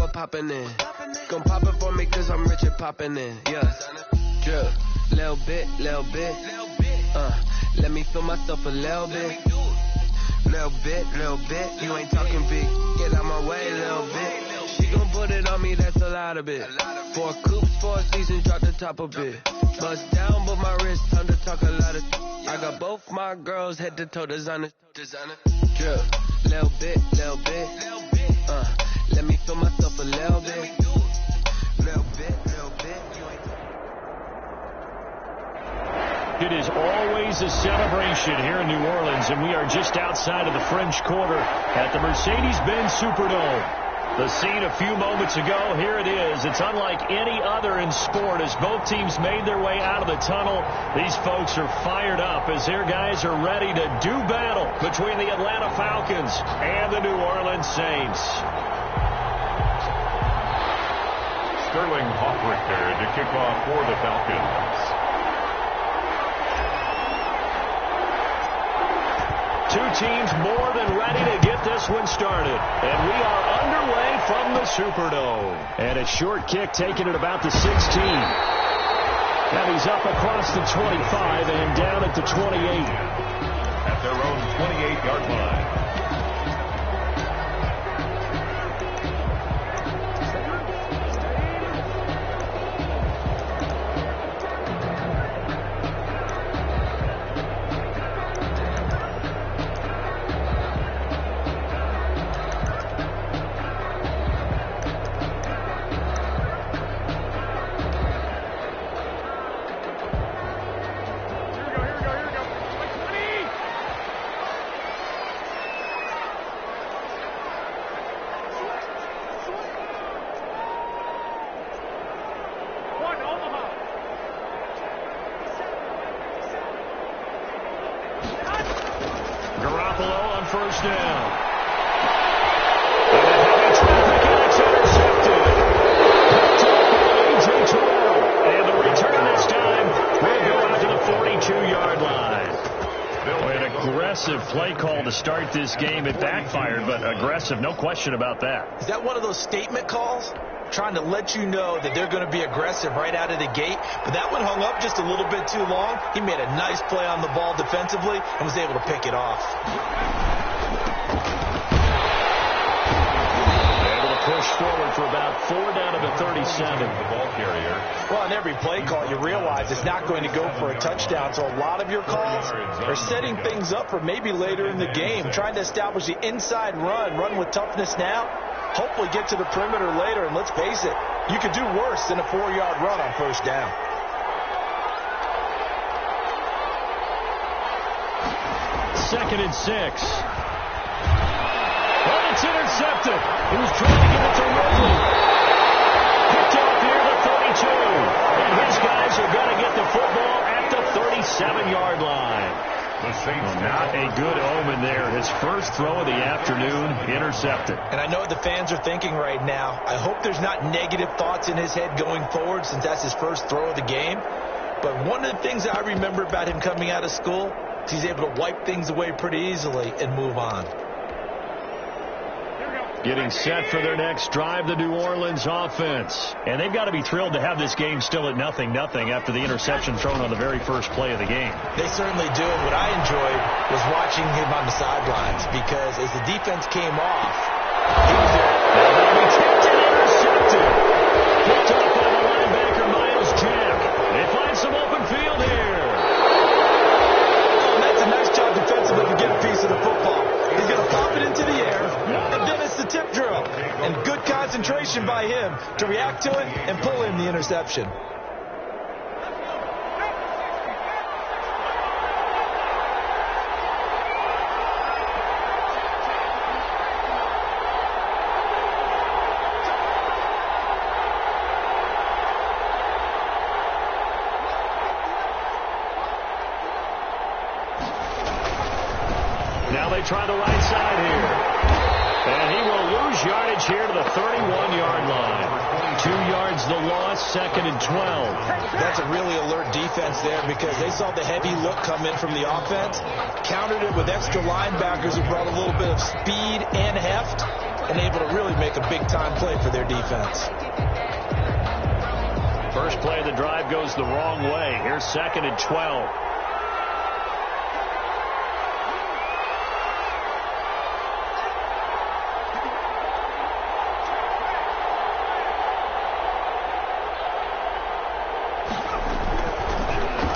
poppin' in. Gon' pop it for me cause I'm rich and poppin' in. Yeah. Drip. Little bit. Let me feel myself a little bit. Little bit. You ain't talking big. Get out my way, little bit. She gon' put it on me, that's a lot of it. 4 coops, 4 seasons, drop the top a bit. Bust down, but my wrist, time to talk a lot of. I got both my girls head to toe designer. Drip. Little bit. Let me feel myself a little bit. Little bit. It is always a celebration here in New Orleans, and we are just outside of the French Quarter at the Mercedes-Benz Superdome. The scene a few moments ago, here it is. It's unlike any other in sport as both teams made their way out of the tunnel. These folks are fired up as their guys are ready to do battle between the Atlanta Falcons and the New Orleans Saints. Sterling Hoffrichter to kick off for the Falcons. Two teams more than ready to get this one started. And we are underway from the Superdome. And a short kick taken at about the 16. Now he's up across the 25 and down at the 28. At their own 28-yard line. First down. And a heavy traffic, and it's intercepted. Picked up by A.J. Terrell. And the return this time will go out to the 42-yard line. An aggressive play call to start this game. It backfired, but aggressive, no question about that. Is that one of those statement calls? Trying to let you know that they're going to be aggressive right out of the gate. But that one hung up just a little bit too long. He made a nice play on the ball defensively and was able to pick it off. Push forward for about 4 down to the 37. The ball carrier. Well, on every play call, you realize it's not going to go for a touchdown. So a lot of your calls are setting things up for maybe later in the game, trying to establish the inside run with toughness now, hopefully get to the perimeter later. And let's face it, you could do worse than a 4-yard run on first down. Second and 6. It's intercepted. He was trying to get it to Ridley. Picked off here at the 32. And his guys are going to get the football at the 37-yard line. The Saints not a good omen there. His first throw of the afternoon intercepted. And I know what the fans are thinking right now. I hope there's not negative thoughts in his head going forward since that's his first throw of the game. But one of the things I remember about him coming out of school is he's able to wipe things away pretty easily and move on. Getting set for their next drive, the New Orleans offense. And they've got to be thrilled to have this game still at 0-0 after the interception thrown on the very first play of the game. They certainly do. And what I enjoyed was watching him on the sidelines because as the defense came off, he was there. Now he tipped and intercepted. Picked up by the linebacker, Miles Jack. They find some open field here. Oh, that's a nice job defensively to get a piece of the football. He's going to pop it into the air, and then it's the tip drill. And good concentration by him to react to it and pull in the interception. Now they try the right side here. And he will lose yardage here to the 31-yard line. 2 yards the loss, second and 12. That's a really alert defense there because they saw the heavy look come in from the offense, countered it with extra linebackers who brought a little bit of speed and heft, and able to really make a big-time play for their defense. First play of the drive goes the wrong way. Here's 2nd and 12.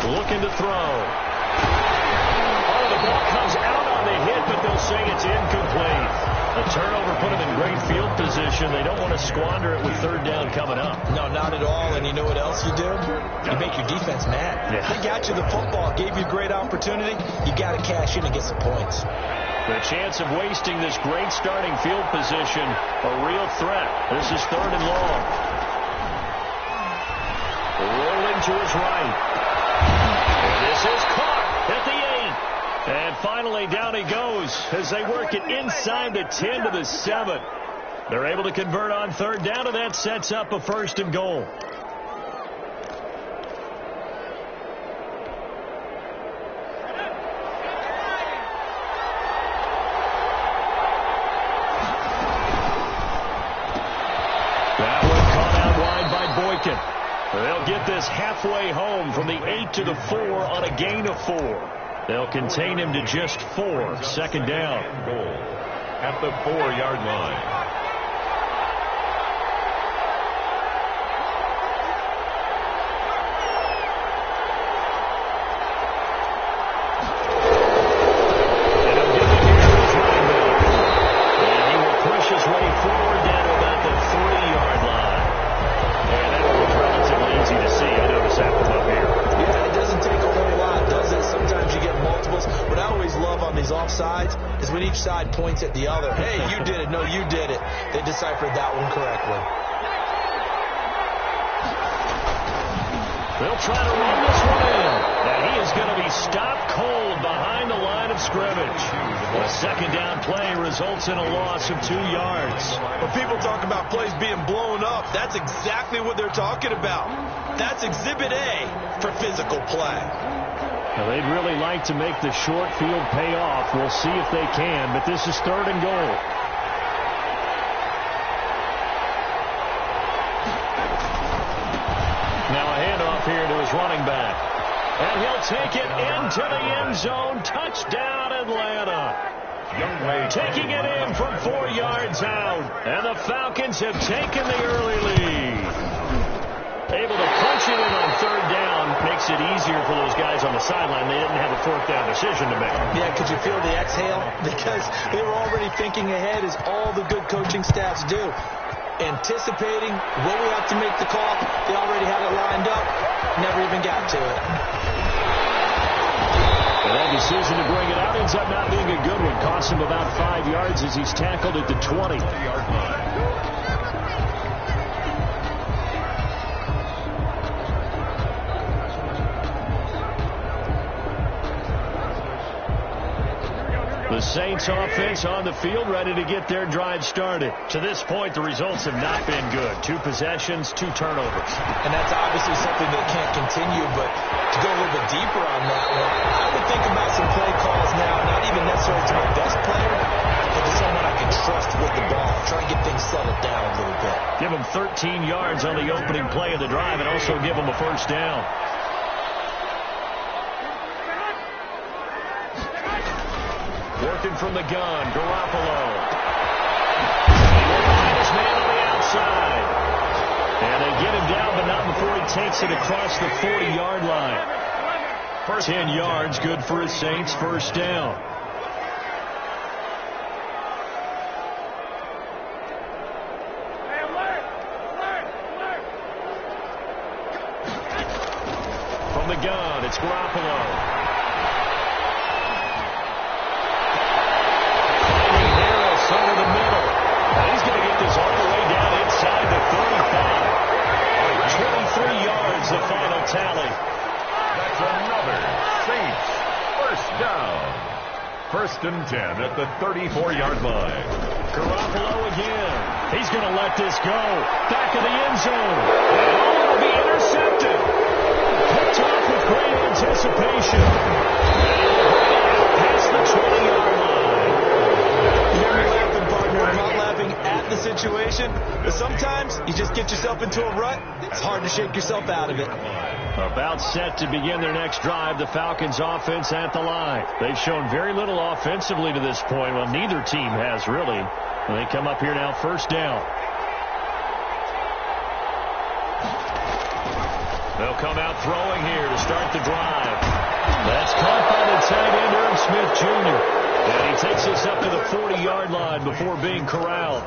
Looking to throw. Oh, the ball comes out on the hit, but they'll say it's incomplete. The turnover put them in great field position. They don't want to squander it with 3rd down coming up. No, not at all. And you know what else you do? You make your defense mad. Yeah. They got you the football, gave you a great opportunity. You got to cash in and get some points. The chance of wasting this great starting field position, a real threat. This is 3rd and long. Rolling to his right. This is caught at the 8. And finally down he goes as they work it inside the 10 to the 7. They're able to convert on 3rd down, and that sets up a 1st and goal. That one caught out wide by Boykin. They'll get this halfway home from the 8 to the 4 on a gain of 4. They'll contain him to just 4. 2nd down. Goal at the 4-yard line. And he'll give it here to his running back. And he will push his way forward down to about the 3-yard line. And that was relatively easy to see. I noticed that from up here. Yeah, it doesn't take a whole lot, does it? Sometimes you get multiples. What I always love on these offsides is when each side points at the other. Hey, you did it. No, you did it. They deciphered that one correctly. They'll try to run this one in. And he is going to be stopped cold behind the line of scrimmage. A 2nd down play results in a loss of 2 yards. When people talk about plays being blown up, that's exactly what they're talking about. That's Exhibit A for physical play. Now, they'd really like to make the short field pay off. We'll see if they can, but this is 3rd and goal. Now a handoff here to his running back. And he'll take it into the end zone. Touchdown, Atlanta. Taking it in from 4 yards out. And the Falcons have taken the early lead. Able to punch it in on 3rd down. Makes it easier for those guys on the sideline. They didn't have a 4th down decision to make. Yeah, could you feel the exhale? Because they were already thinking ahead, as all the good coaching staffs do. Anticipating when we have to make the call. They already had it lined up. Never even got to it. And that decision to bring it out ends up not being a good one. Costs him about 5 yards as he's tackled at the 20-yard line. The Saints offense on the field, ready to get their drive started. To this point, the results have not been good. 2 possessions, 2 turnovers. And that's obviously something that can't continue, but to go a little bit deeper on that one, I would think about some play calls now, not even necessarily to my best player, but to someone I can trust with the ball. Try and get things settled down a little bit. Give him 13 yards on the opening play of the drive and also give him a 1st down. Working from the gun, Garoppolo. His man on the outside. And they get him down, but not before he takes it across the 40-yard line. 10 yards, good for his Saints, 1st down. From the gun, it's Garoppolo. Over the middle. And he's going to get this all the way down inside the 35. 23 yards, the final tally. That's another Saints 1st down. 1st and 10 at the 34-yard line. Garoppolo again. He's going to let this go. Back of the end zone. And it'll be intercepted. Picked off with great anticipation. Past the 20-yard line. You're laughing, partner. I'm not laughing situation, but sometimes you just get yourself into a rut. It's hard to shake yourself out of it. About set to begin their next drive, the Falcons offense at the line. They've shown very little offensively to this point. Well, neither team has really. And they come up here now, first down. They'll come out throwing here to start the drive. That's caught by the tight end, Irv Smith Jr. And he takes us up to the 40-yard line before being corralled.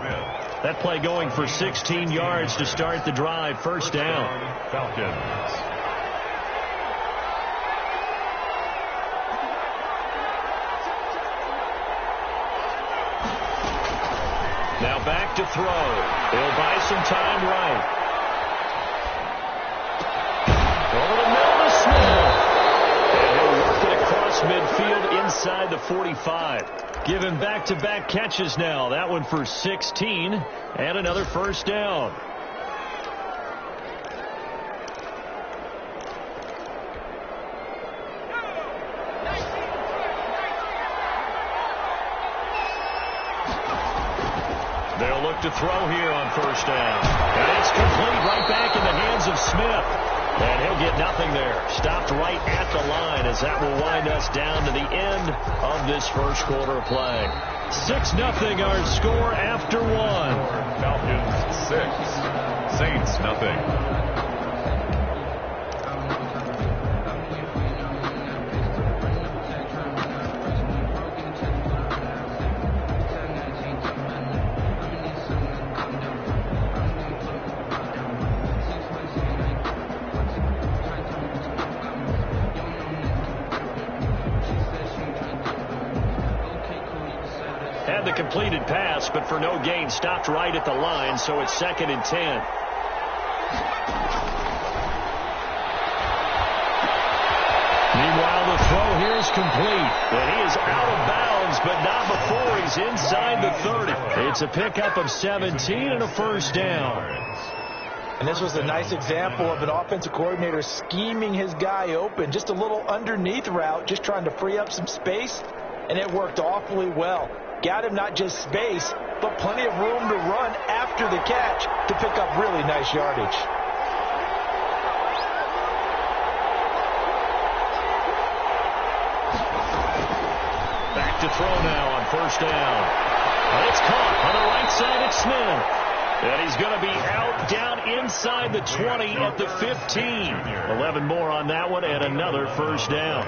That play going for 16 yards to start the drive, first down. Falcons. Now back to throw. He'll buy some time right. Over the middle to Smith. And he'll work it across midfield inside the 45. Give him back-to-back catches now. That one for 16 and another first down. They'll look to throw here on first down. And it's complete right back in the hands of Smith. And he'll get nothing there. Stopped right at the line as that will wind us down to the end of this first quarter of play. 6-0 our score after one. Falcons 6, Saints nothing. The completed pass, but for no gain, stopped right at the line, so it's 2nd and 10. Meanwhile, the throw here is complete, and he is out of bounds, but not before he's inside the 30. It's a pickup of 17 and a first down. And this was a nice example of an offensive coordinator scheming his guy open, just a little underneath route, just trying to free up some space, and it worked awfully well. Got him not just space, but plenty of room to run after the catch to pick up really nice yardage. Back to throw now on first down. And it's caught on the right side at Smith. And he's going to be out down inside the 20 at the 15. 11 more on that one and another first down.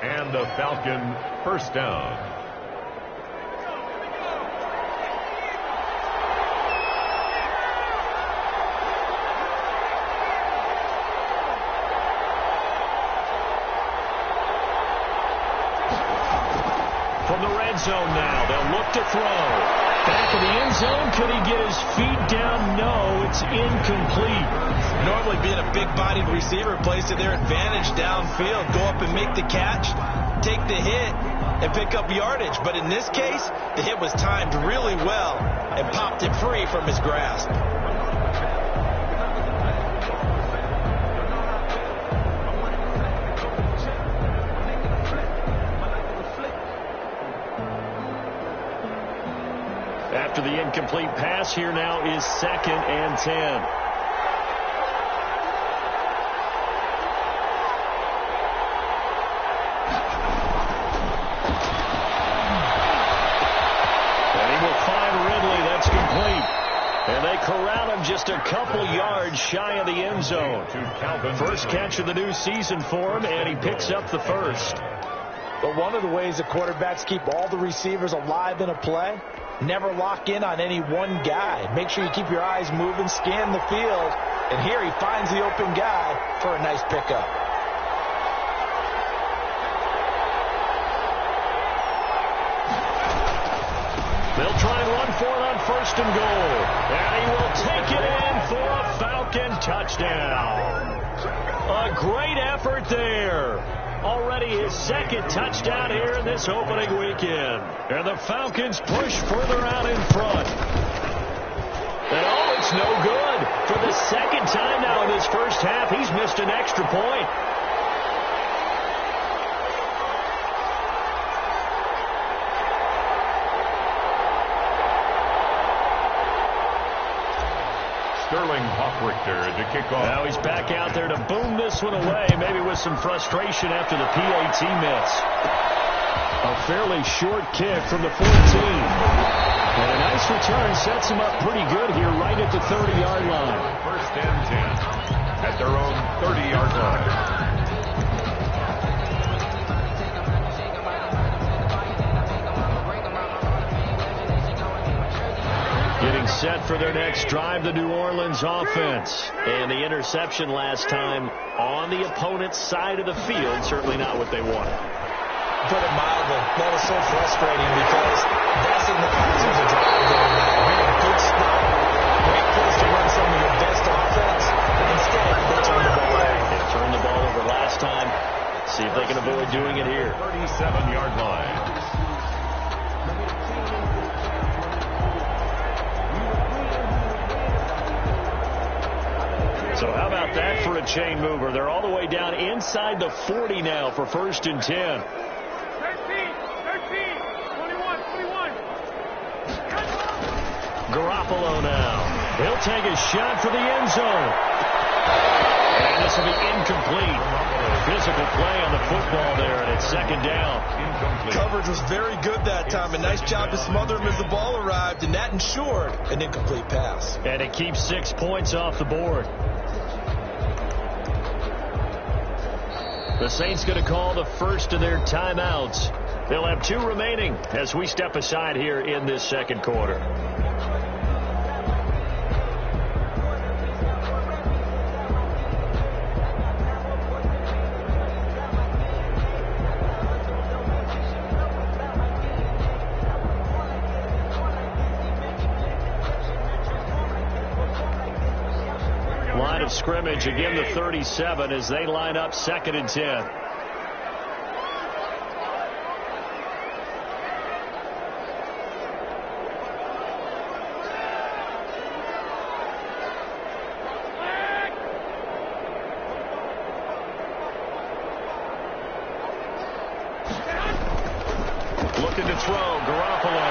And a Falcon first down. From the red zone now, they'll look to throw. Back of the end zone, could he get his feet down? No, it's incomplete. Normally being a big-bodied receiver plays to their advantage downfield. Go up and make the catch, take the hit, and pick up yardage. But in this case, the hit was timed really well and popped it free from his grasp. After the incomplete pass, here now is 2nd and 10. And he will find Ridley. That's complete. And they corral him just a couple yards shy of the end zone. First catch of the new season for him, and he picks up the first. But one of the ways the quarterbacks keep all the receivers alive in a play, never lock in on any one guy. Make sure you keep your eyes moving, scan the field, and here he finds the open guy for a nice pickup. They'll try and run for it on 1st and goal. And he will take it in for a Falcon touchdown. A great effort there. Already his 2nd touchdown here in this opening weekend. And the Falcons push further out in front. And oh, it's no good. For the 2nd time now in this first half, he's missed an extra point. Sterling Hoffrichter to kick off. Now he's back out there to boom this one away, maybe with some frustration after the PAT miss. A fairly short kick from the 14. And a nice return sets him up pretty good here right at the 30-yard line. First and 10 at their own 30-yard line. Getting set for their next drive, the New Orleans offense. And the interception last time on the opponent's side of the field, certainly not what they wanted. Put it mildly, that was so frustrating because that signifies there's a drive going on. You're in a good spot, great place to run some of your best offense. Instead, they turn the ball over. They turned the ball over last time. See if they can avoid doing it here. 37-yard line. So how about that for a chain mover? They're all the way down inside the 40 now for first and 10. 13, 21. Garoppolo now. He'll take a shot for the end zone. And this will be incomplete. Physical play on the football there, and it's second down. Incomplete. Coverage was very good that time. A nice job to smother him as the ball arrived, and that ensured an incomplete pass. And it keeps 6 points off the board. The Saints going to call the first of their timeouts. They'll have 2 remaining as we step aside here in this second quarter. Line of scrimmage, again the 37 as they line up second and 10. Looking to throw, Garoppolo.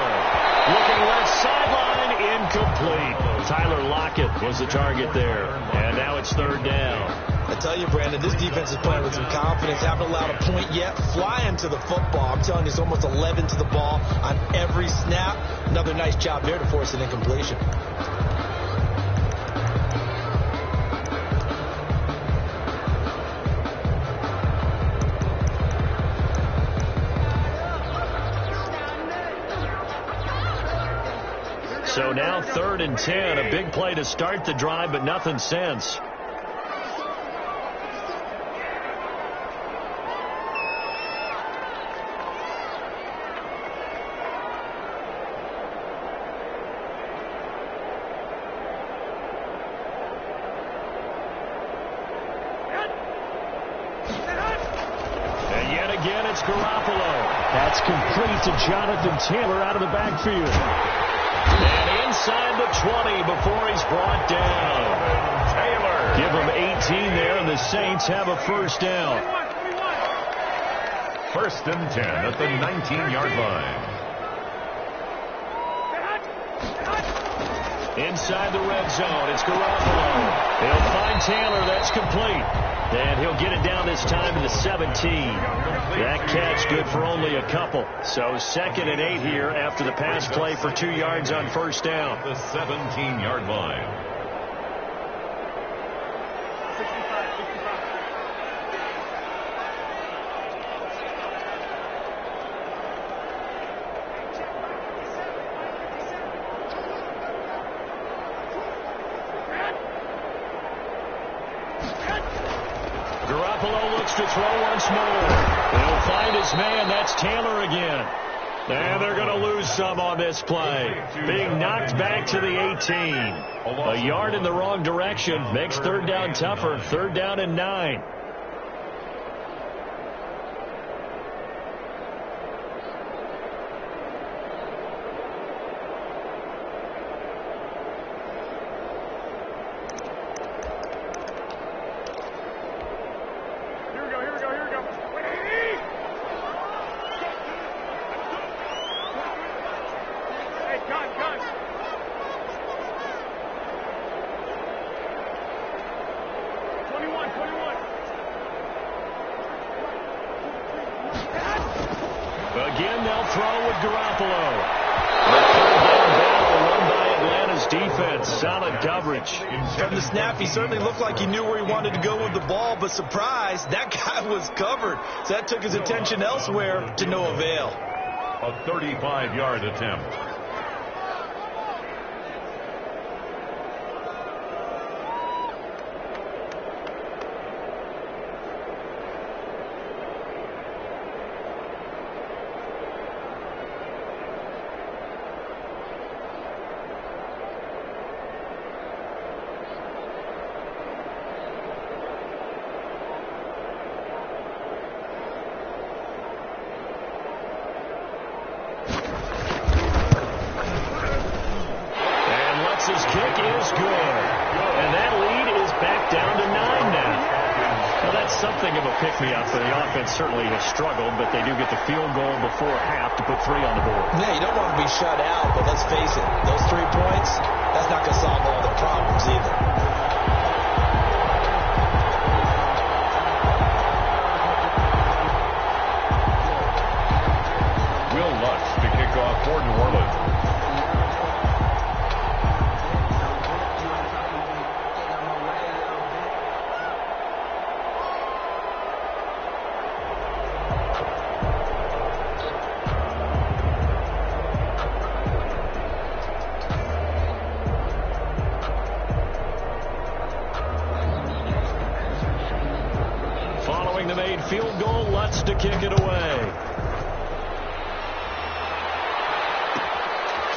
Looking left sideline, incomplete. Tyler Lockett was the target there. And now it's third down. I tell you, Brandon, this defense is playing with some confidence. Haven't allowed a point yet. Flying to the football. I'm telling you, it's almost 11 to the ball on every snap. Another nice job there to force an incompletion. So now third and 10. A big play to start the drive, but nothing since. And yet again, it's Garoppolo. That's complete to Jonathan Taylor out of the backfield. And inside the 20 before he's brought down. Taylor. Give him 18 there, and the Saints have a first down. First and 10 at the 19-yard line. Inside the red zone, it's Garoppolo. He'll find Taylor. That's complete. And he'll get it down this time to the 17. That catch good for only a couple. So second and 8 here after the pass play for 2 yards on first down. The 17-yard line. 65. Garoppolo looks to throw once more. He'll find his man. That's Taylor again. And they're going to lose some on this play. Being knocked back to the 18. A yard in the wrong direction makes third down tougher. Third down and 9. motion. They'll throw with Garoppolo. The third down battle won by Atlanta's defense. Solid coverage. From the snap, he certainly looked like he knew where he wanted to go with the ball, but surprise, that guy was covered. So that took his attention elsewhere to no avail. A 35-yard attempt. His kick is good. And that lead is back down to 9 now. Well, that's something of a pick-me-up for the offense. Certainly has struggled, but they do get the field goal before half to put 3 on the board. Yeah, you don't want to be shut out, but let's face it, those 3 points, that's not going to solve all the problems either. Will Lutz to kick off for New Orleans. The made field goal, Lutz to kick it away.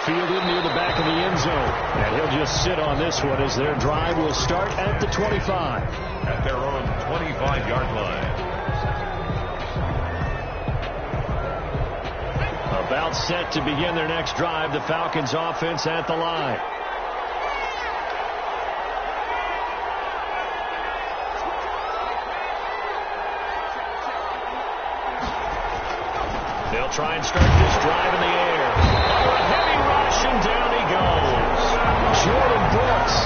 Fielded near the back of the end zone. And he'll just sit on this one as their drive will start at the 25. At their own 25-yard line. About set to begin their next drive. The Falcons offense at the line. They'll try and start this drive in the air. Oh, a heavy rush, and down he goes. Jordan Brooks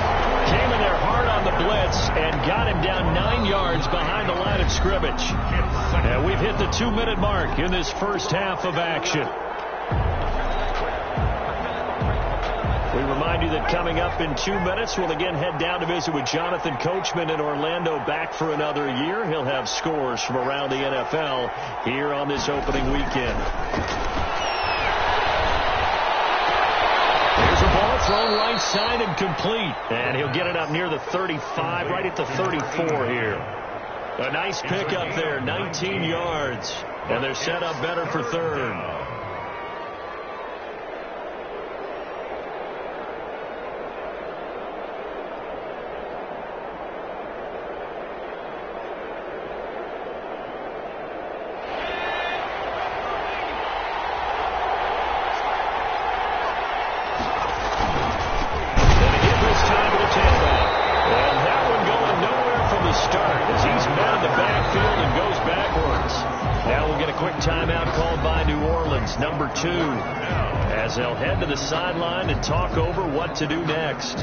came in there hard on the blitz and got him down 9 yards behind the line of scrimmage. And we've hit the 2-minute mark in this first half of action. We remind you that coming up in 2 minutes, we'll again head down to visit with Jonathan Coachman in Orlando, back for another year. He'll have scores from around the NFL here on this opening weekend. Here's a ball thrown right side and complete. And he'll get it up near the 35, right at the 34 here. A nice pick up there, 19 yards. And they're set up better for third. Number 2, as they'll head to the sideline and talk over what to do next.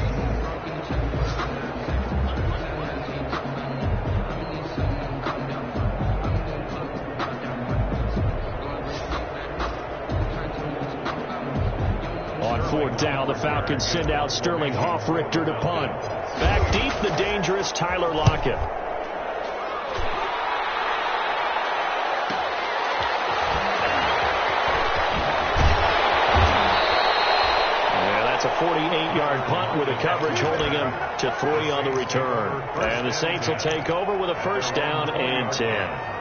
On 4th down, the Falcons send out Sterling Hoffrichter to punt. Back deep, the dangerous Tyler Lockett. A 48-yard punt with a coverage holding him to 3 on the return. And the Saints will take over with a first down and 10.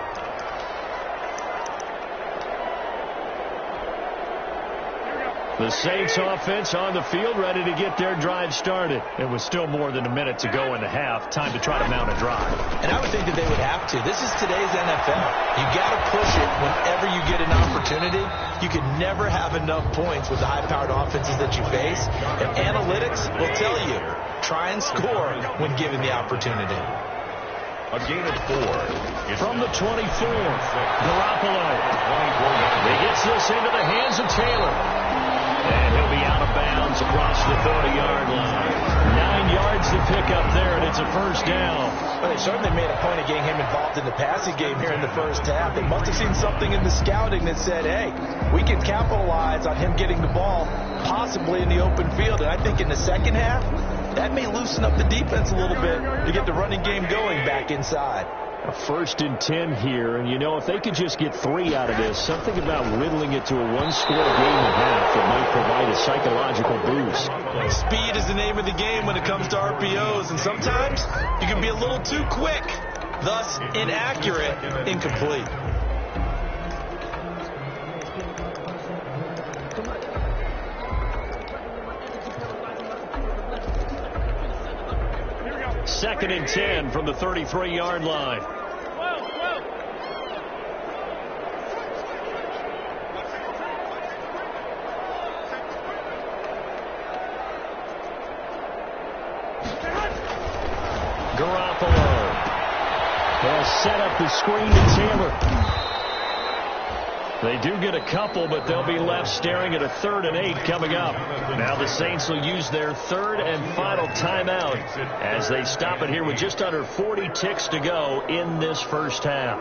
The Saints offense on the field, ready to get their drive started. It was still more than a minute to go in the half. Time to try to mount a drive. And I would think that they would have to. This is today's NFL. You got to push it whenever you get an opportunity. You can never have enough points with the high-powered offenses that you face. And analytics will tell you, try and score when given the opportunity. A gain of 4. From the 24, Garoppolo. He gets this into the hands of Taylor. And he'll be out of bounds across the 30-yard line. 9 yards gets the pickup there, and it's a first down. Well, they certainly made a point of getting him involved in the passing game here in the first half. They must have seen something in the scouting that said, hey, we can capitalize on him getting the ball possibly in the open field. And I think in the second half, that may loosen up the defense a little bit to get the running game going back inside. A 1st and 10 here, and you know, if they could just get 3 out of this, something about whittling it to a one-score game and a half that might provide a psychological boost. Speed is the name of the game when it comes to RPOs, and sometimes you can be a little too quick, thus inaccurate, incomplete. Second and 10 from the 33-yard line. Garoppolo. They'll set up the screen to Taylor. They do get a couple, but they'll be left staring at a 3rd and 8 coming up. Now the Saints will use their 3rd and final timeout as they stop it here with just under 40 ticks to go in this first half.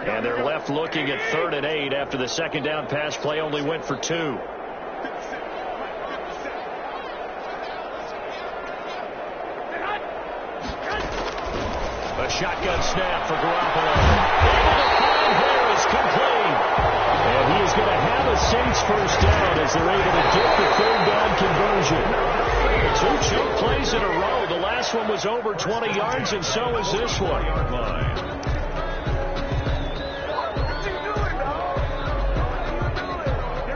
And they're left looking at 3rd and 8 after the second down pass play only went for 2. A shotgun snap for Garoppolo. Here is complete. And he is going to have a Saints first down as they're able to get the 3rd down conversion. 2 choke plays in a row. The last one was over 20 yards, and so is this one.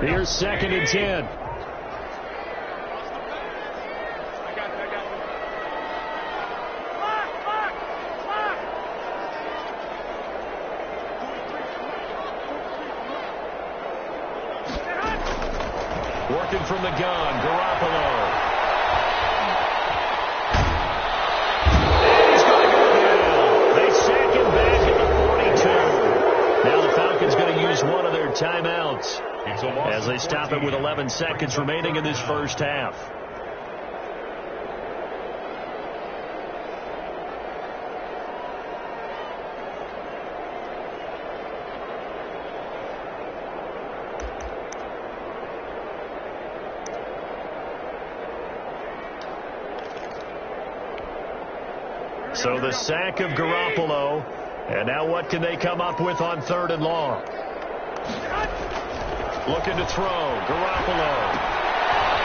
Here's 2nd and 10. Working from the gun, Garoppolo. And he's going to go down. They sack him back at the 42. Now the Falcons going to use one of their timeouts as they stop it with 11 seconds remaining in this first half. So the sack of Garoppolo. And now what can they come up with on 3rd and long? Looking to throw. Garoppolo.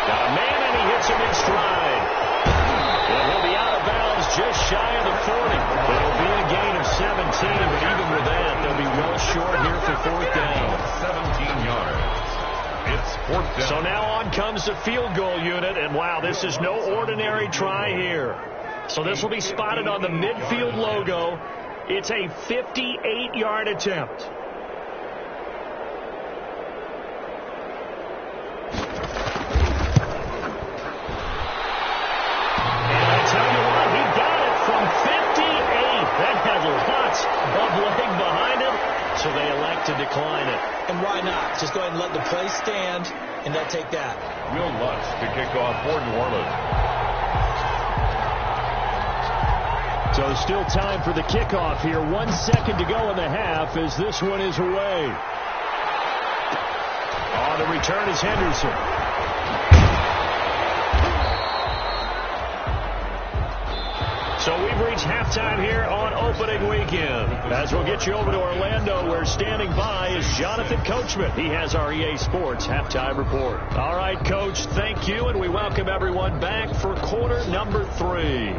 Got a man and he hits him in stride. And he'll be out of bounds just shy of the 40. It'll be a gain of 17, but even with that, they'll be well short here for 4th down. 17 yards. It's 4th down. So now on comes the field goal unit, and wow, this is no ordinary try here. So this will be spotted on the midfield logo. It's a 58-yard attempt. And I tell you what, he got it from 58. That has lots of leg behind it, so they elect to decline it. And why not? Just go ahead and let the play stand, and they'll take that. Will Lutz to kick off for New Orleans. So still time for the kickoff here. 1 second to go in the half as this one is away. Oh, the return is Henderson. So we've reached halftime here on opening weekend. As we'll get you over to Orlando, where standing by is Jonathan Coachman. He has our EA Sports halftime report. All right, Coach, thank you, and we welcome everyone back for quarter number 3.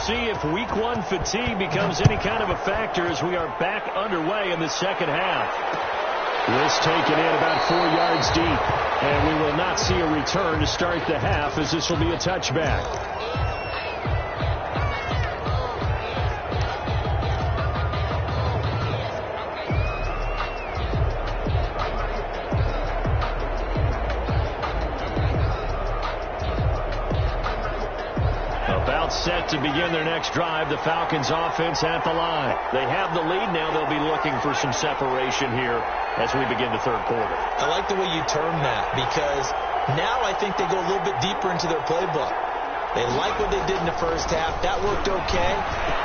See if week 1 fatigue becomes any kind of a factor as we are back underway in the second half. This taken in about 4 yards deep. And we will not see a return to start the half, as this will be a touchback. About set to begin their next drive. The Falcons offense at the line. They have the lead now. They'll be looking for some separation here as we begin the third quarter. I like the way you term that, because now I think they go a little bit deeper into their playbook. They like what they did in the first half. That worked okay.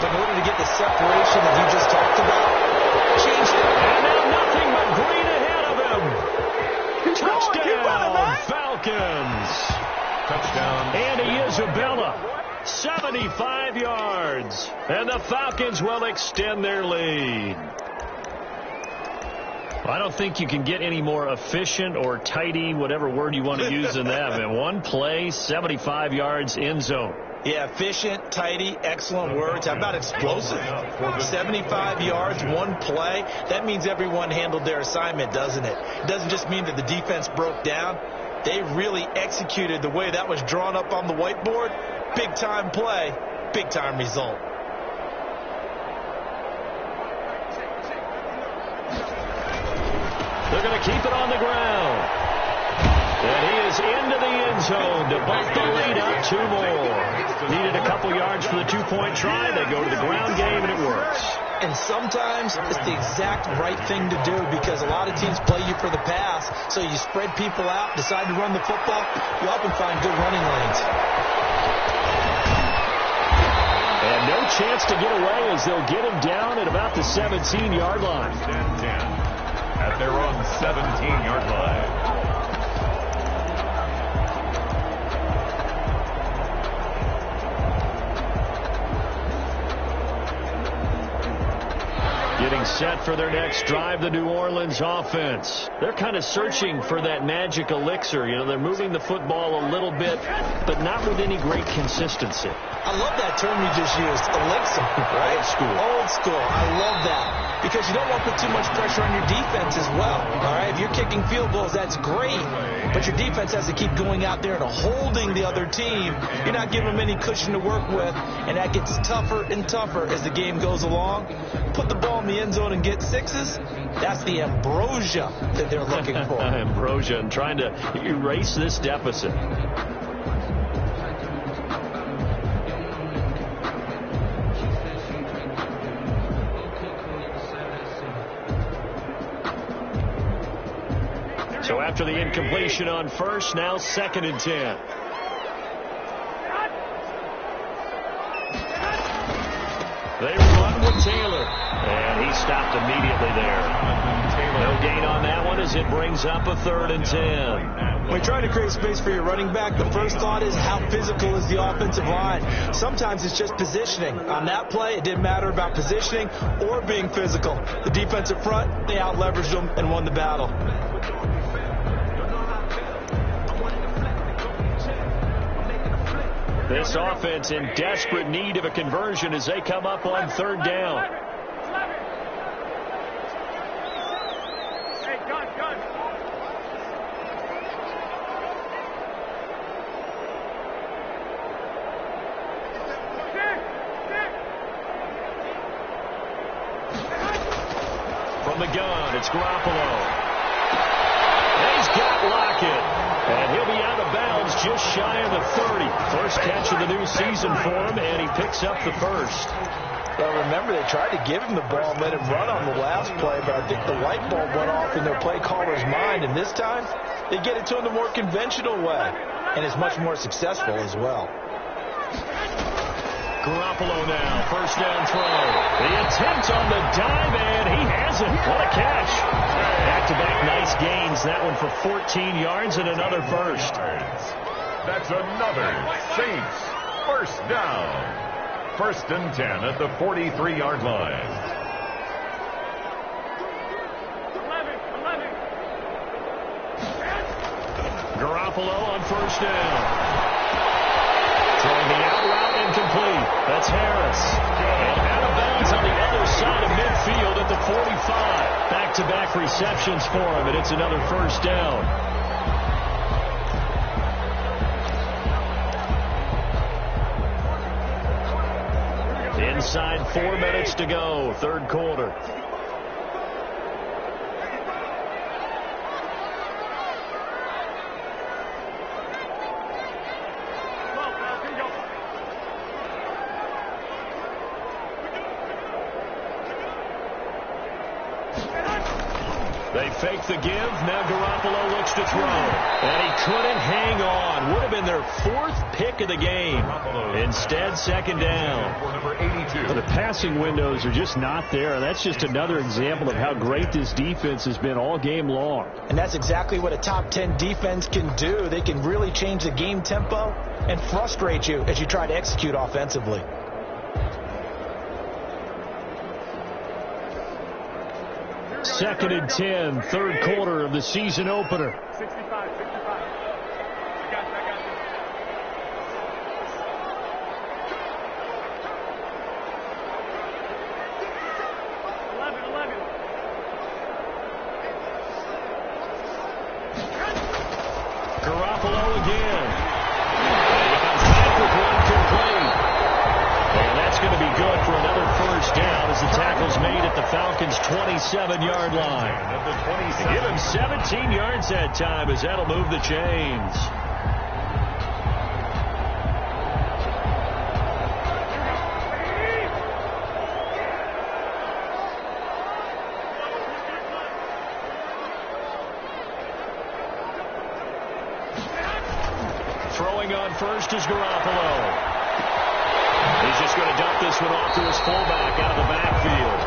But in order to get the separation that you just talked about, change it. And now nothing but green ahead of him. Touchdown, Falcons. Touchdown. Andy Isabella, 75 yards. And the Falcons will extend their lead. I don't think you can get any more efficient or tidy, whatever word you want to use in that. Man, one play, 75 yards, end zone. Yeah, efficient, tidy, excellent words. How about explosive? 75 yards, one play. That means everyone handled their assignment, doesn't it? It doesn't just mean that the defense broke down. They really executed the way that was drawn up on the whiteboard. Big-time play, big-time result. They're going to keep it on the ground. And he is into the end zone to bump the lead up 2 more. Needed a couple yards for the 2-point try. They go to the ground game, and it works. And sometimes it's the exact right thing to do, because a lot of teams play you for the pass. So you spread people out, decide to run the football. You often find good running lanes. And no chance to get away, as they'll get him down at about the 17-yard line. 10-10 at their own 17-yard line. Getting set for their next drive, the New Orleans offense. They're kind of searching for that magic elixir. You know, they're moving the football a little bit, but not with any great consistency. I love that term you just used, elixir, right? Old school. Old school. I love that, because you don't want to put too much pressure on your defense as well. All right, if you're kicking field goals, that's great, but your defense has to keep going out there and holding the other team. You're not giving them any cushion to work with, and that gets tougher and tougher as the game goes along. Put the ball in the end zone and get sixes. That's the ambrosia that they're looking for. Ambrosia, and trying to erase this deficit. So after the incompletion on first, now 2nd and 10. They run with Taylor, and he stopped immediately there. No gain on that one, as it brings up a 3rd and 10. When you're trying to create space for your running back, the first thought is, how physical is the offensive line? Sometimes it's just positioning. On that play, it didn't matter about positioning or being physical. The defensive front, they out-leveraged them and won the battle. This offense in desperate need of a conversion as they come up on 3rd down. From the gun, it's Garoppolo. He's got Lockett. And he'll be out of bounds just shy of the 30. First catch of the new season for him, and he picks up the first. Well, remember, they tried to give him the ball and let him run on the last play, but I think the light bulb went off in their play caller's mind, and this time they get it to him the more conventional way, and it's much more successful as well. Garoppolo now, first down throw. The attempt on the dive, and he has it. What a catch. Back-to-back nice gains. That one for 14 yards and another first. That's another Saints first down. 1st and 10 at the 43-yard line. Garoppolo on first down. Throwing the out route incomplete. That's Harris. And out of bounds on the other inside of midfield at the 45. Back-to-back receptions for him, and it's another first down. Inside 4 minutes to go, third quarter. They fake the give. Now Garoppolo looks to throw. And he couldn't hang on. Would have been their 4th pick of the game. Instead, second down. The passing windows are just not there. That's just another example of how great this defense has been all game long. And that's exactly what a top 10 defense can do. They can really change the game tempo and frustrate you as you try to execute offensively. Second and 10, third quarter of the season opener. 65. I got you. 11. Garoppolo again. And with one complete. And that's going to be good for another first down as the tackle's made at the Falcons' 27-yard line. Give him 17 yards that time as that'll move the chains. Throwing on first is Garoppolo. He's just going to dump this one off to his fullback out of the backfield.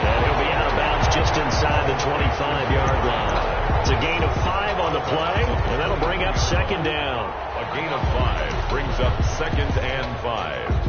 And he'll be out of bounds just inside the 25-yard line. It's a gain of 5 on the play, and that'll bring up second down. A gain of 5 brings up second and 5.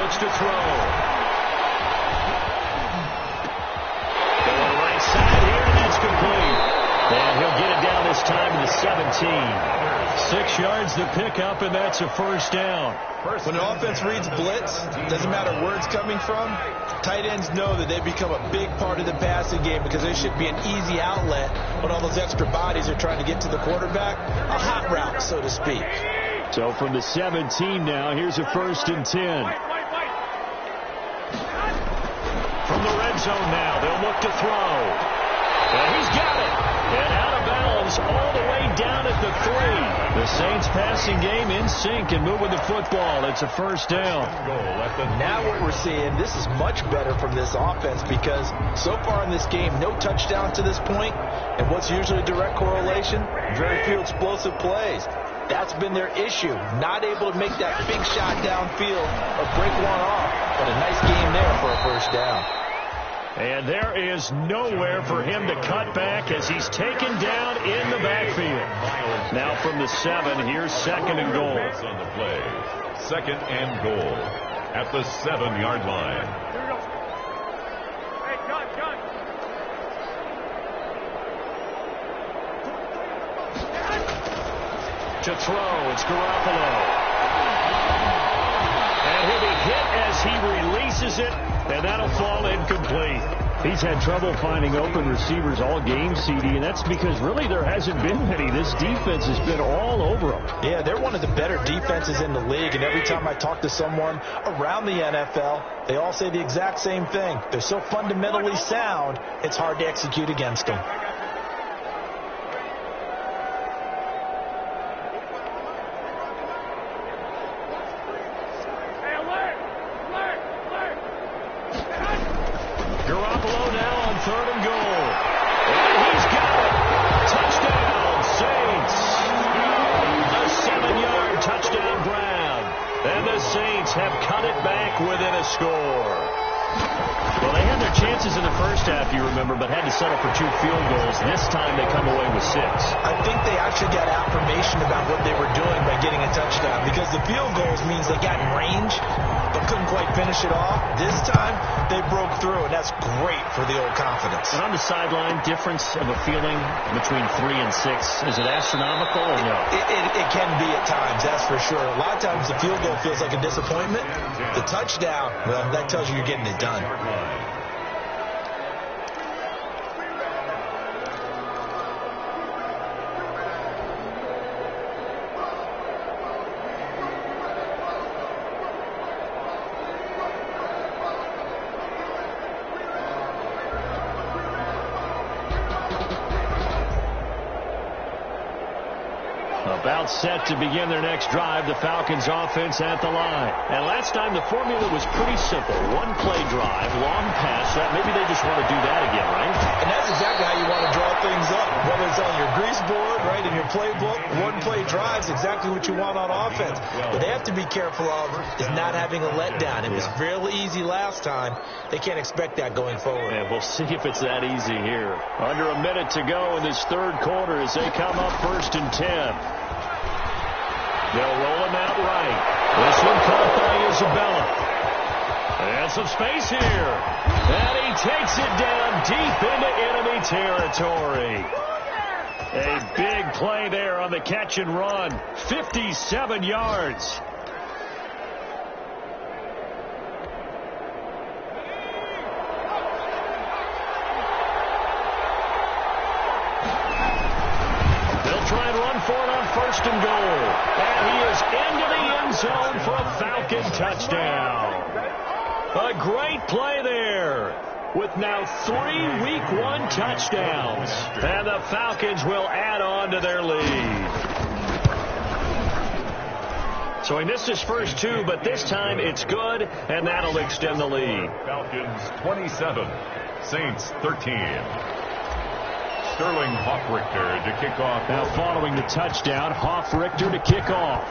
To throw. Going right side here, and that's complete. And he'll get it down this time to the 17. 6 yards to pick up, and that's a first down. When an offense reads blitz, doesn't matter where it's coming from, tight ends know that they become a big part of the passing game because they should be an easy outlet when all those extra bodies are trying to get to the quarterback. A hot route, so to speak. So from the 17 now, here's a first and 10. From the red zone now, they'll look to throw. And he's got it. And out of bounds all the way down at the 3. The Saints passing game in sync and moving the football. It's a first down. Now what we're seeing, this is much better from this offense because so far in this game, no touchdown to this point. And what's usually a direct correlation? Very few explosive plays. That's been their issue. Not able to make that big shot downfield or break one off. But a nice game there for a first down. And there is nowhere for him to cut back as he's taken down in the backfield. Now from the 7, here's second and goal. On the play. Second and goal at the 7-yard line. Here we go. Hey, gun. To throw, it's Garoppolo. And he'll be hit as he releases it, and that'll fall incomplete. He's had trouble finding open receivers all game, CD, and that's because really there hasn't been many. This defense has been all over them. Yeah, they're one of the better defenses in the league, and every time I talk to someone around the NFL, they all say the exact same thing. They're so fundamentally sound, it's hard to execute against them. Garoppolo now on third and goal. And he's got it. Touchdown, Saints. A 7-yard touchdown grab. Falcons have cut it back within a score. Well, they had their chances in the first half, you remember, but had to settle for 2 field goals. This time they come away with 6. I think they actually got affirmation about what they were doing by getting a touchdown, because the field goals means they got in range but couldn't quite finish it off. This time they broke through, and that's great for the old confidence. And on the sideline, difference of a feeling between 3 and 6, is it astronomical or no? It can be at times, that's for sure. A lot of times the field goal feels like a disappointment. The touchdown, well, that tells you you're getting it done. About set to begin their next drive, the Falcons offense at the line. And last time the formula was pretty simple. 1-play drive, long pass. Maybe they just want to do that again, right? And that's exactly how you want to draw things up. Whether it's on your grease board, right, in your playbook, 1-play drives, exactly what you want on offense. What they have to be careful of is not having a letdown. It was fairly easy last time. They can't expect that going forward. And we'll see if it's that easy here. Under a minute to go in this third quarter as they come up 1st and 10. They'll roll him out right. This one caught by Isabella. And some space here. And he takes it down deep into enemy territory. A big play there on the catch and run. 57 yards. Try and run for it on 1st and goal. And he is into the end zone for a Falcon touchdown. A great play there with now 3 Week 1 touchdowns. And the Falcons will add on to their lead. So he missed his first 2, but this time it's good, and that'll extend the lead. Falcons 27, Saints 13. Sterling Hoffrichter to kick off. Now following the touchdown, Hoffrichter to kick off.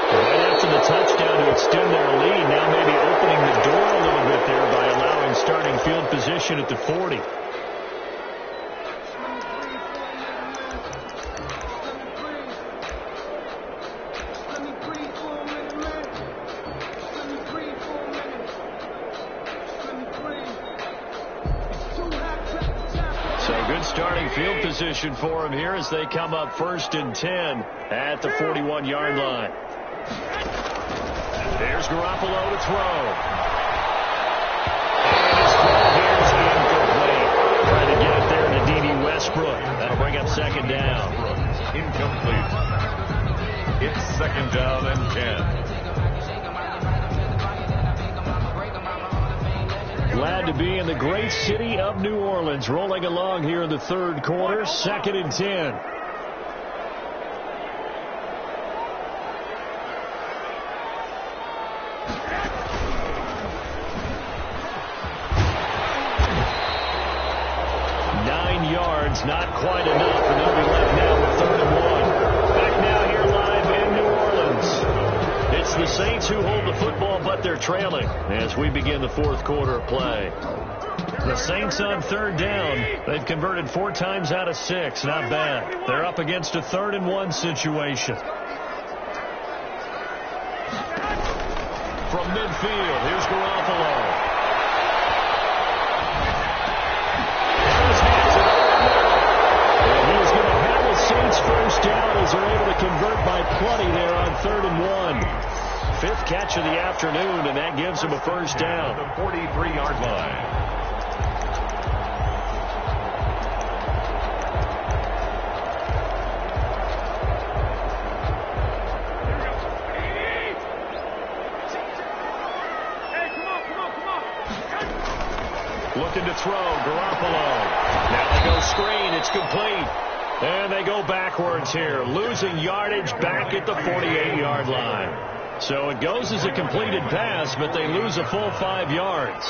Right after the touchdown to extend their lead, now maybe opening the door a little bit there by allowing starting field position at the 40. Starting field position for him here as they come up 1st and 10 at the 41-yard line. There's Garoppolo to throw. And his throw here is incomplete. Trying to get it there to D.D. Westbrook. That'll bring up 2nd down. Incomplete. It's 2nd down and 10. Glad to be in the great city of New Orleans, rolling along here in the third quarter, 2nd and 10. Nine yards, not quite enough, and they'll be left now with 3rd and 1. Back now here live in New Orleans. It's the Saints who hold the football, but they're trailing as we begin the 4th quarter of play. The Saints on 3rd down. They've converted 4 times out of 6. Not bad. They're up against a 3rd and 1 situation. From midfield, here's Garoppolo. And he's going to have the Saints 1st down as they're able to convert by plenty there on 3rd and 1. 5th catch of the afternoon, and that gives him a 1st down. The 43-yard line. Looking to throw, Garoppolo. Now they go screen, it's complete. And they go backwards here, losing yardage back at the 48-yard line. So it goes as a completed pass, but they lose a full 5 yards.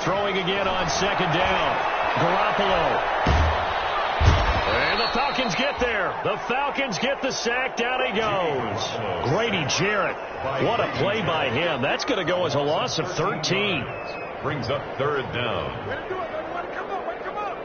Throwing again on 2nd down. Garoppolo. And the Falcons get there. The Falcons get the sack. Down he goes. Grady Jarrett. What a play by him. That's going to go as a loss of 13. Brings up third down. Way to do it, buddy. Way to come up. Way to come up.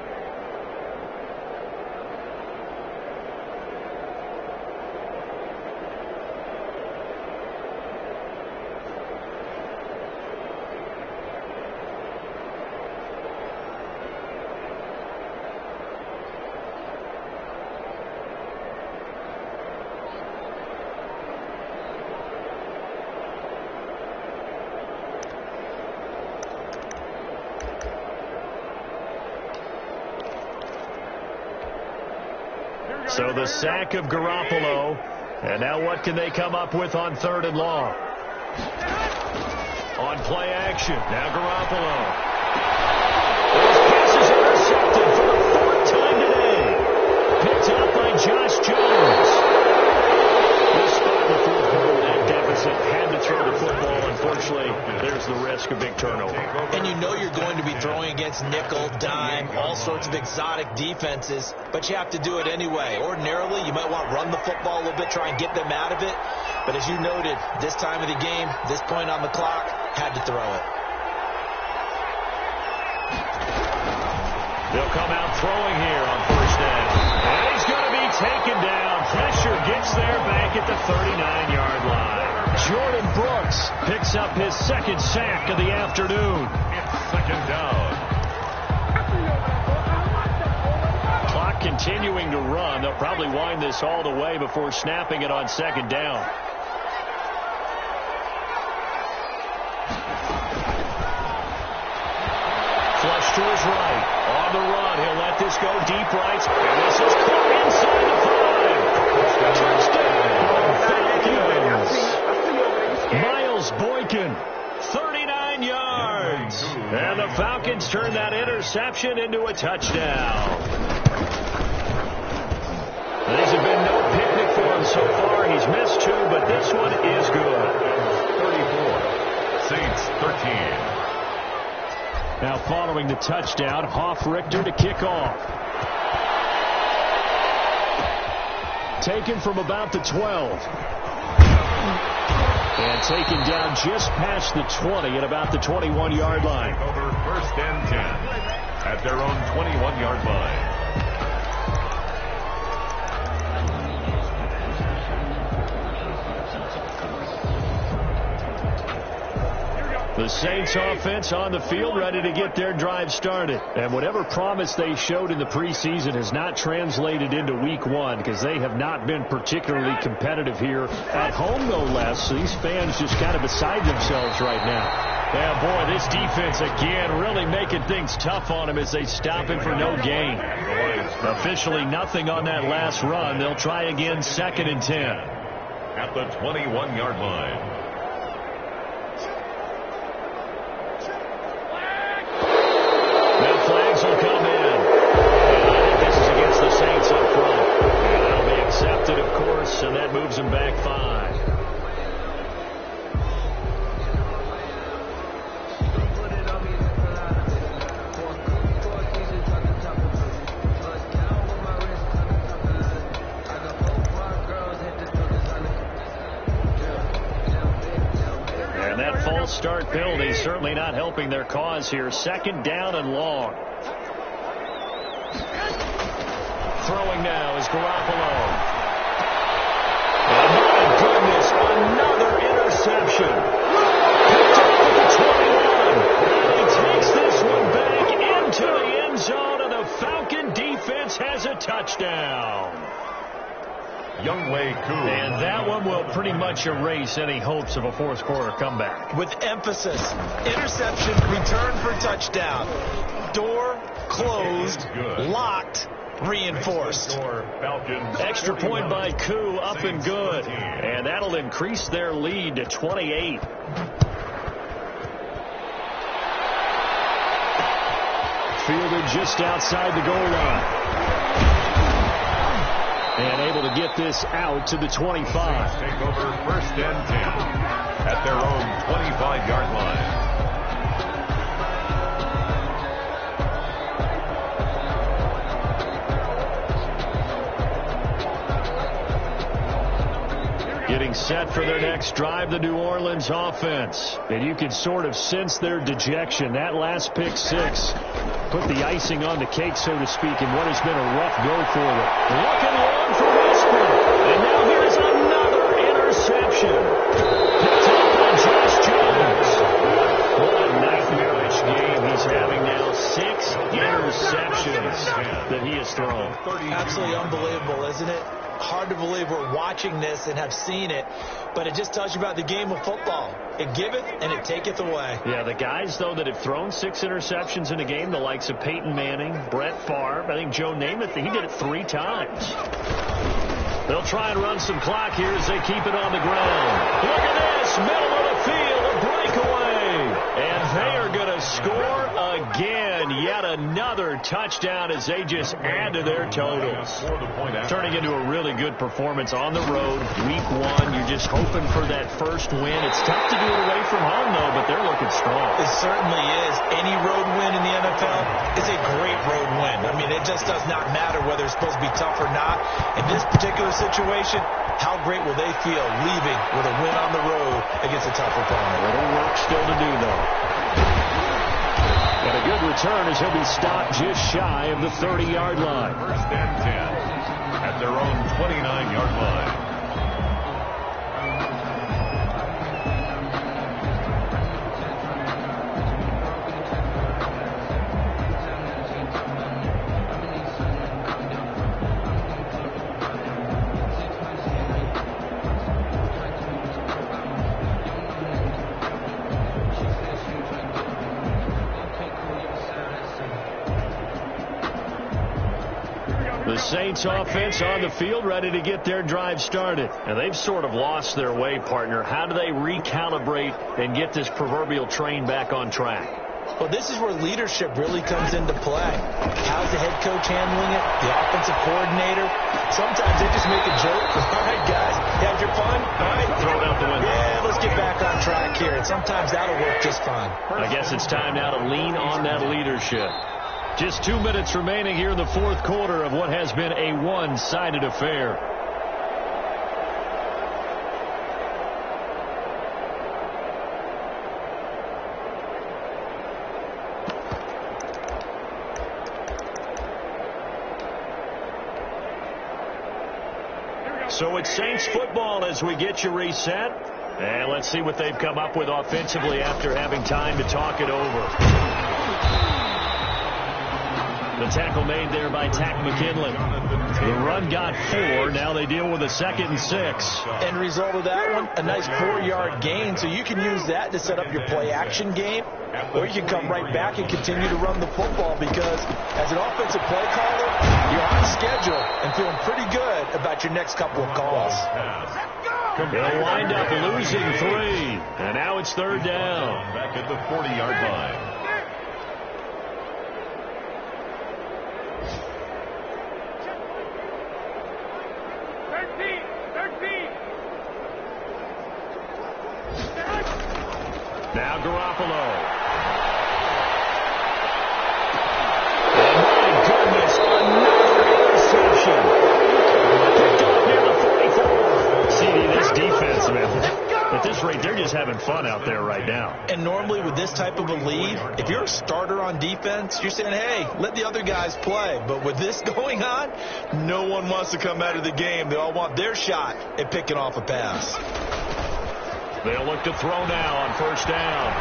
So the sack of Garoppolo. And now what can they come up with on 3rd and long? On play action. Now Garoppolo. Those passes intercepted for the 4th time today. Picked up by Josh Jones. This spot in the 4th quarter, that deficit had to throw the football. Unfortunately, there's the risk of big turnover. And you know you're going to be throwing against nickel, dime, all sorts of exotic defenses, but you have to do it anyway. Ordinarily, you might want to run the football a little bit, try and get them out of it. But as you noted, this time of the game, this point on the clock, had to throw it. They'll come out throwing here on 1st down. And he's going to be taken down. Pressure gets there back at the 39-yard line. Jordan Brooks picks up his 2nd sack of the afternoon. It's 2nd down. Clock continuing to run. They'll probably wind this all the way before snapping it on 2nd down. Flush to his right. On the run. He'll let this go deep right. And this is caught inside the 5. Touchdown, Falcons. Miles Boykin, 39 yards. And the Falcons turn that interception into a touchdown. These have been no picnic for him so far. He's missed 2, but this one is good. 34. Saints 13. Now following the touchdown, Hoff-Richter to kick off. Taken from about the 12. And taken down just past the 20 at about the 21-yard line. Over 1st and 10 at their own 21-yard line. The Saints offense on the field, ready to get their drive started. And whatever promise they showed in the preseason has not translated into week 1 because they have not been particularly competitive here at home, no less. So these fans just kind of beside themselves right now. Yeah, boy, this defense again really making things tough on them as they stop him for no gain. Officially nothing on that last run. They'll try again 2nd and 10. At the 21-yard line. Flags will come in. And I think this is against the Saints up front. And that'll be accepted, of course, and that moves them back 5. And that false start penalty certainly not helping their cause here. 2nd down and long. Throwing now is Garoppolo. And my goodness, another interception. Picked up at the 21. And he takes this one back into the end zone, and the Falcon defense has a touchdown. Youngway Koo. And that one will pretty much erase any hopes of a 4th quarter comeback. With emphasis, interception, return for touchdown. Door closed, locked, reinforced. Extra point by Koo, up and good. And that'll increase their lead to 28. Fielded just outside the goal line. And able to get this out to the 25. Take over 1st and 10 at their own 25-yard line. Getting set for their next drive, the New Orleans offense. And you can sort of sense their dejection. That last pick six put the icing on the cake, so to speak, in what has been a rough go for them. Looking long for Westbrook. And now here's another interception. Picked up by Josh Jones. What a nightmarish game he's having now. 6 interceptions that he has thrown. Absolutely unbelievable, isn't it? Hard to believe we're watching this and have seen it, but it just tells you about the game of football. It giveth and it taketh away. Yeah, the guys, though, that have thrown 6 interceptions in a game, the likes of Peyton Manning, Brett Favre, I think Joe Namath, he did it 3 times. They'll try and run some clock here as they keep it on the ground. Look at this, middle of the field, a breakaway. And they are going to score again. Yet another touchdown as they just add to their totals. Turning into a really good performance on the road. Week 1, you're just hoping for that first win. It's tough to do it away from home, though, but they're looking strong. It certainly is. Any road win in the NFL is a great road win. I mean, it just does not matter whether it's supposed to be tough or not. In this particular situation, how great will they feel leaving with a win on the road against a tough opponent? A little work still to do, though. And a good return as he'll be stopped just shy of the 30-yard line. First and 10 at their own 29-yard line. The Saints offense on the field ready to get their drive started. And they've sort of lost their way, partner. How do they recalibrate and get this proverbial train back on track? Well, this is where leadership really comes into play. How's the head coach handling it? The offensive coordinator? Sometimes they just make a joke. All right, guys, you had your fun? All right. Throw it out the window. Yeah, let's get back on track here. And sometimes that'll work just fine. I guess it's time now to lean on that leadership. Just 2 minutes remaining here in the fourth quarter of what has been a one-sided affair. So it's Saints football as we get you reset. And let's see what they've come up with offensively after having time to talk it over. The tackle made there by Tack McKinley. The run got 4. Now they deal with a 2nd and 6. End result of that one, a nice 4-yard gain. So you can use that to set up your play-action game, or you can come right back and continue to run the football because as an offensive play caller, you're on schedule and feeling pretty good about your next couple of calls. They'll wind up losing 3. And now it's 3rd down. Back at the 40-yard line. Now Garoppolo. Oh, my goodness, another interception. Picked up near the 44. CD, this defense, man. At this rate, they're just having fun out there right now. And normally with this type of a lead, if you're a starter on defense, you're saying, hey, let the other guys play. But with this going on, no one wants to come out of the game. They all want their shot at picking off a pass. They'll look to throw now on 1st down.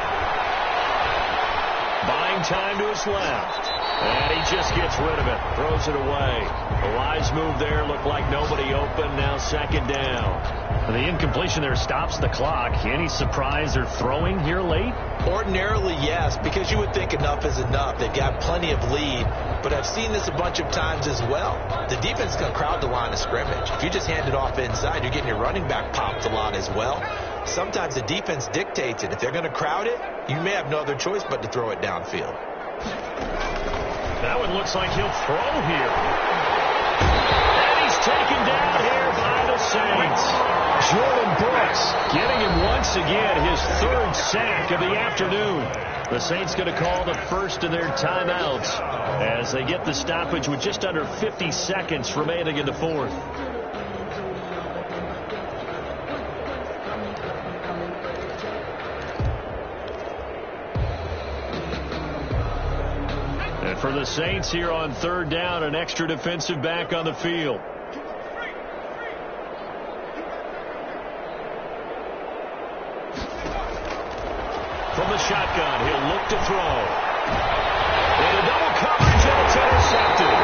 Buying time to his left. And he just gets rid of it. Throws it away. A wise move there. Looked like nobody open. Now 2nd down. And the incompletion there stops the clock. Any surprise they're throwing here late? Ordinarily, yes, because you would think enough is enough. They've got plenty of lead. But I've seen this a bunch of times as well. The defense is going to crowd the line of scrimmage. If you just hand it off inside, you're getting your running back popped a lot as well. Sometimes the defense dictates it. If they're going to crowd it, you may have no other choice but to throw it downfield. That one looks like he'll throw here. And he's taken down here by the Saints. Jordan Brooks getting him once again his 3rd sack of the afternoon. The Saints going to call the first of their timeouts as they get the stoppage with just under 50 seconds remaining in the 4th. for the Saints here on third down, an extra defensive back on the field. From the shotgun, he'll look to throw. In a double coverage, and it's intercepted.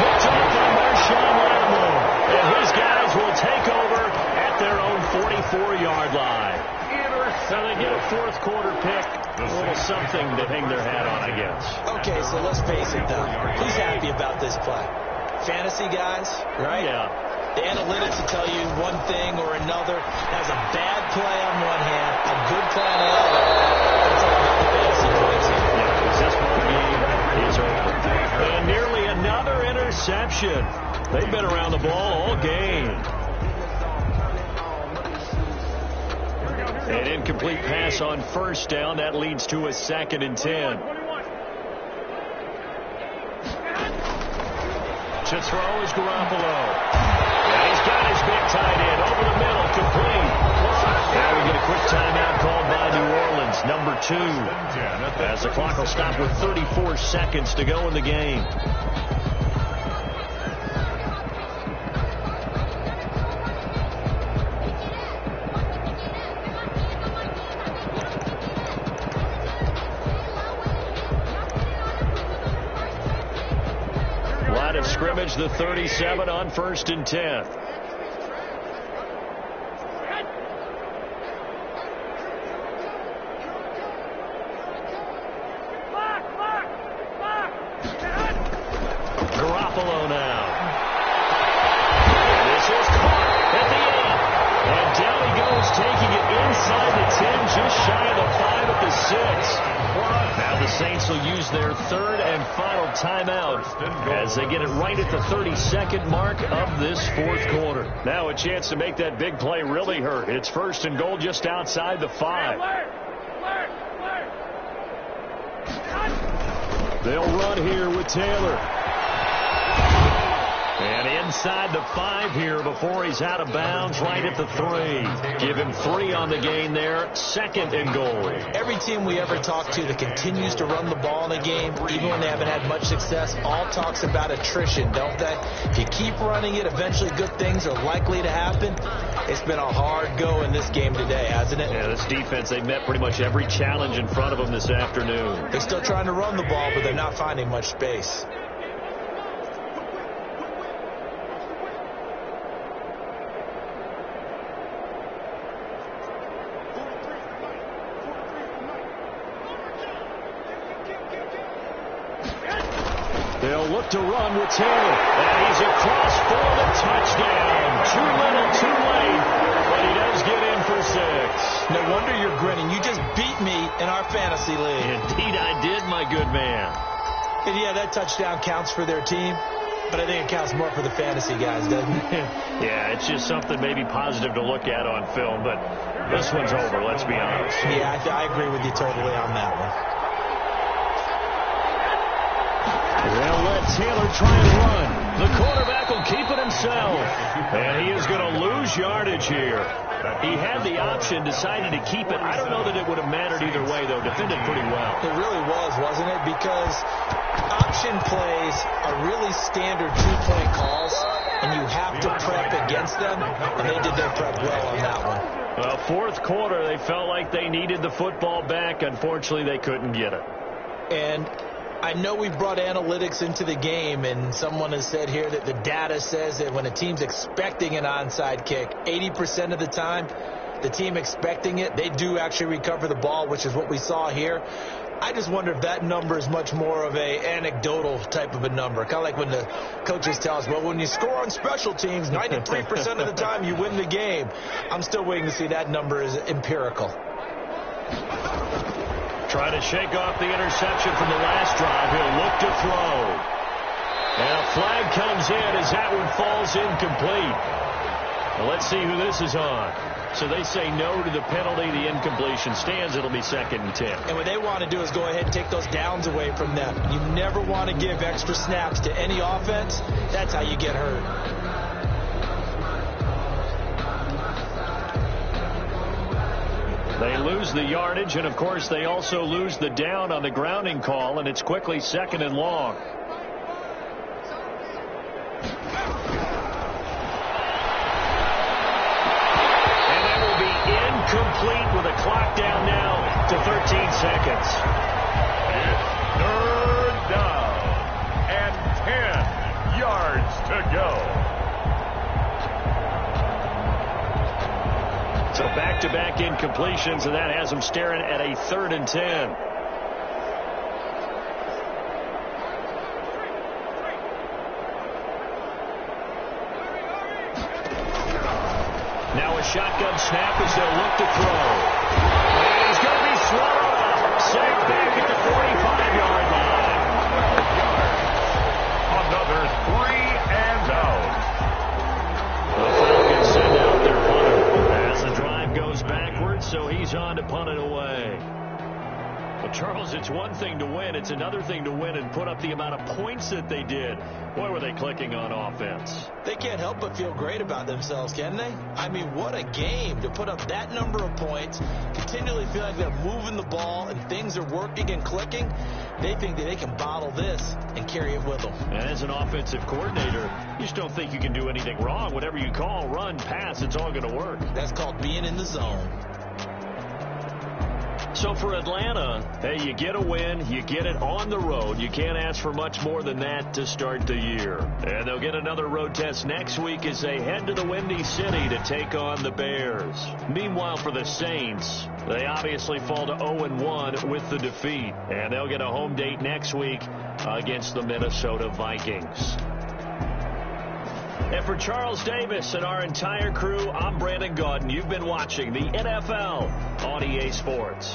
Picked off by Marshawn Lattimore. And his guys will take over at their own 44-yard line. So they get a fourth quarter pick. A little something to hang their hat on, I guess. Okay, so let's face it, though. Who's happy about this play? Fantasy guys, right? Yeah. The analytics will tell you one thing or another. That's a bad play on one hand, a good play on the other. That's all about the fantasy points here. Yeah, because this ball game is over. And nearly another interception. They've been around the ball all game. An incomplete pass on first down. That leads to a 2nd and 10. To throw is Garoppolo. And he's got his big tight end over the middle, complete. Now we get a quick timeout called by New Orleans, number 2. As the clock will stop with 34 seconds to go in the game. Line of scrimmage, the 37 on 1st and 10. Garoppolo now. This is caught at the end. And down he goes, taking it inside the 10, just shy of the 5 at the 6. Now the Saints will use their 3rd and final timeout as they get it right at the 32nd mark of this 4th quarter. Now a chance to make that big play really hurt. It's 1st and goal just outside the 5. They'll run here with Taylor. And inside the 5 here before he's out of bounds, right at the 3. Give him 3 on the gain there. 2nd and goal. Every team we ever talk to that continues to run the ball in a game, even when they haven't had much success, all talks about attrition, don't they? If you keep running it, eventually good things are likely to happen. It's been a hard go in this game today, hasn't it? Yeah, this defense, they met pretty much every challenge in front of them this afternoon. They're still trying to run the ball, but they're not finding much space. They'll look to run with Taylor. And he's across for the touchdown. Too little, too late. But he does get in for 6. No wonder you're grinning. You just beat me in our fantasy league. Indeed I did, my good man. And yeah, that touchdown counts for their team. But I think it counts more for the fantasy guys, doesn't it? Yeah, it's just something maybe positive to look at on film. But this one's over, let's be honest. Yeah, I agree with you totally on that one. They'll let Taylor try and run. The quarterback will keep it himself. And he is going to lose yardage here. He had the option, decided to keep it. I don't know that it would have mattered either way, though. Defended pretty well. It really was, wasn't it? Because option plays are really standard two-point calls, and you have to prep against them. And they did their prep well on that one. Well, 4th quarter, they felt like they needed the football back. Unfortunately, they couldn't get it. And I know we brought analytics into the game, and someone has said here that the data says that when a team's expecting an onside kick, 80% of the time, the team expecting it, they do actually recover the ball, which is what we saw here. I just wonder if that number is much more of a anecdotal type of a number. Kind of like when the coaches tell us, well, when you score on special teams, 93% of the time you win the game. I'm still waiting to see that number is empirical. Trying to shake off the interception from the last drive. He'll look to throw. And a flag comes in as that one falls incomplete. Well, let's see who this is on. So they say no to the penalty. The incompletion stands. It'll be 2nd and 10. And what they want to do is go ahead and take those downs away from them. You never want to give extra snaps to any offense. That's how you get hurt. They lose the yardage, and, of course, they also lose the down on the grounding call, and it's quickly 2nd and long. And that will be incomplete with a clock down now to 13 seconds. It's 3rd down and 10 yards to go. So back-to-back incompletions, and that has them staring at a 3rd and 10. Now a shotgun snap as they'll look to throw. And he's going to be swallowed up. Sacked back at the 45-yard line. Another 3 and out. The Falcons send out their punter as the drive goes backwards, so he's on to punt it away. Well, Charles, it's one thing to win. It's another thing to win and put up the amount of points that they did. Boy, were they clicking on offense. They can't help but feel great about themselves, can they? I mean, what a game to put up that number of points, continually feel like they're moving the ball and things are working and clicking. They think that they can bottle this and carry it with them. And as an offensive coordinator, you just don't think you can do anything wrong. Whatever you call, run, pass, it's all going to work. That's called being in the zone. So for Atlanta, hey, you get a win, you get it on the road. You can't ask for much more than that to start the year. And they'll get another road test next week as they head to the Windy City to take on the Bears. Meanwhile, for the Saints, they obviously fall to 0-1 with the defeat. And they'll get a home date next week against the Minnesota Vikings. And for Charles Davis and our entire crew, I'm Brandon Gaudin. You've been watching the NFL on EA Sports.